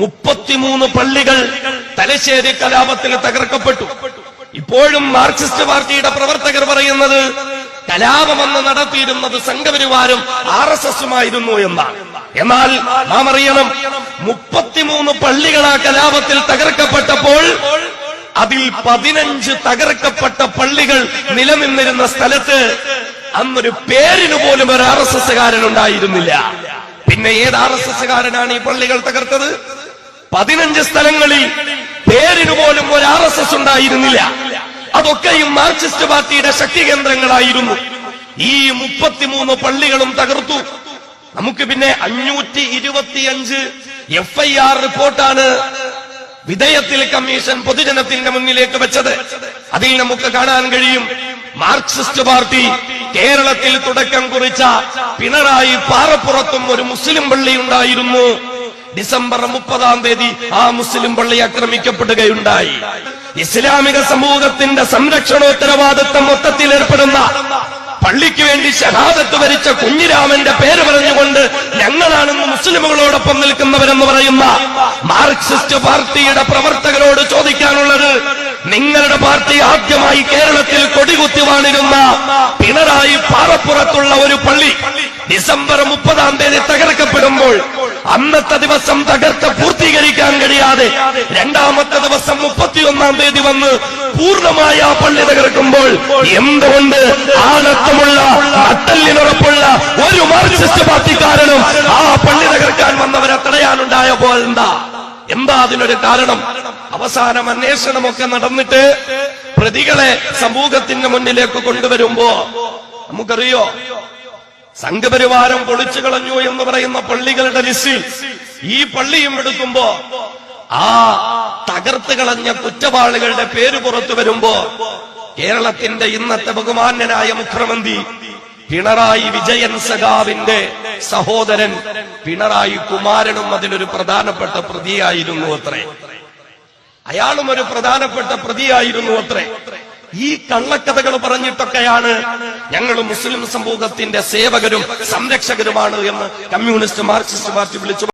33 പള്ളികൾ തലശ്ശേരി കലാപത്തിൽ തകർക്കപ്പെട്ടു. ഇപ്പോഴും മാർക്സിസ്റ്റ് പാർട്ടിയുടെ പ്രവർത്തകർ പറയുന്നത് കലാപമെന്ന് നടത്തിയിരുന്നത് സംഘപരിവാരും RSSുമായിരുന്നു എന്നാണ്. എന്നാൽ നാം അറിയണം, 33 പള്ളികൾ ആ കലാപത്തിൽ തകർക്കപ്പെട്ടപ്പോൾ അതിൽ 15 തകർക്കപ്പെട്ട പള്ളികൾ നിലനിന്നിരുന്ന സ്ഥലത്ത് അന്നൊരു പേരിന് പോലും ഒരു RSSകാരൻ ഉണ്ടായിരുന്നില്ല. പിന്നെ ഏത് RSSകാരനാണ് ഈ പള്ളികൾ തകർത്തത്? 15 സ്ഥലങ്ങളിൽ പേരിന് പോലും ഒരു RSS ഉണ്ടായിരുന്നില്ല. അതൊക്കെയും മാർക്സിസ്റ്റ് പാർട്ടിയുടെ ശക്തി കേന്ദ്രങ്ങളായിരുന്നു. ഈ 33 പള്ളികളും തകർത്തു. നമുക്ക് പിന്നെ 525 FIR റിപ്പോർട്ടാണ് വിധേയത്തിൽ കമ്മീഷൻ പൊതുജനത്തിന്റെ മുന്നിലേക്ക് വെച്ചത്. അതിൽ നമുക്ക് കാണാൻ കഴിയും, മാർക്സിസ്റ്റ് പാർട്ടി കേരളത്തിൽ തുടക്കം കുറിച്ച പിണറായി പാറപ്പുറത്തും ഒരു മുസ്ലിം പള്ളി ഉണ്ടായിരുന്നു. ഡിസംബർ 30 ആ മുസ്ലിം പള്ളി ആക്രമിക്കപ്പെടുകയുണ്ടായി. ഇസ്ലാമിക സമൂഹത്തിന്റെ സംരക്ഷണോത്തരവാദിത്വം മൊത്തത്തിൽ ഏർപ്പെടുന്ന പള്ളിക്ക് വേണ്ടി ഷഹാദത്ത് വരിച്ച കുഞ്ഞിരാമന്റെ പേര് പറഞ്ഞുകൊണ്ട് ഞങ്ങളാണെന്ന് മുസ്ലിമുകളോടൊപ്പം നിൽക്കുന്നവരെന്ന് പറയുന്ന മാർക്സിസ്റ്റ് പാർട്ടിയുടെ പ്രവർത്തകരോട് ചോദിക്കാനുള്ളത്, നിങ്ങളുടെ പാർട്ടി ആദ്യമായി കേരളത്തിൽ കൊടികുത്തി വാണിരുന്ന പിണറായി പാറപ്പുറത്തുള്ള ഒരു പള്ളി ഡിസംബർ 30 തകർക്കപ്പെടുമ്പോൾ അന്നത്തെ ദിവസം തകർത്ത് പൂർത്തീകരിക്കാൻ കഴിയാതെ രണ്ടാമത്തെ ദിവസം 31 വന്ന് പൂർണ്ണമായ ആ പള്ളി തകർക്കുമ്പോൾ എന്തുകൊണ്ട് ആണത്തമുള്ള നട്ടല്ലിനുറപ്പുള്ള ഒരു മാർക്സിസ്റ്റ് പാർട്ടിക്കാരനും ആ പള്ളി തകർക്കാൻ വന്നവരെ തടയാനുണ്ടായപ്പോൾ എന്താ അതിനൊരു കാരണം? അവസാനം അന്വേഷണമൊക്കെ നടന്നിട്ട് പ്രതികളെ സമൂഹത്തിന്റെ മുന്നിലേക്ക് കൊണ്ടുവരുമ്പോ നമുക്കറിയോ, സംഘപരിവാരം പൊളിച്ചു കളഞ്ഞു എന്ന് പറയുന്ന പള്ളികളുടെ ലിസ്റ്റിൽ ഈ പള്ളിയും എടുക്കുമ്പോ ആ തകർത്ത് കളഞ്ഞ കുറ്റവാളികളുടെ പേര് പുറത്തു വരുമ്പോ കേരളത്തിന്റെ ഇന്നത്തെ ബഹുമാന്യനായ മുഖ്യമന്ത്രി പിണറായി വിജയൻ സഖാവിന്റെ സഹോദരൻ പിണറായി കുമാരനും അതിലൊരു പ്രധാനപ്പെട്ട പ്രതിയായിരുന്നു അത്രേ. അയാളും ഒരു പ്രധാനപ്പെട്ട പ്രതിയായിരുന്നു അത്രേ. ഈ കള്ളക്കഥകൾ പറഞ്ഞിട്ടൊക്കെയാണ് ഞങ്ങൾ മുസ്ലിം സമൂഹത്തിന്റെ സേവകരും സംരക്ഷകരുമാണ് എന്ന് കമ്മ്യൂണിസ്റ്റ് മാർക്സിസ്റ്റ് പാർട്ടി വിളിച്ചു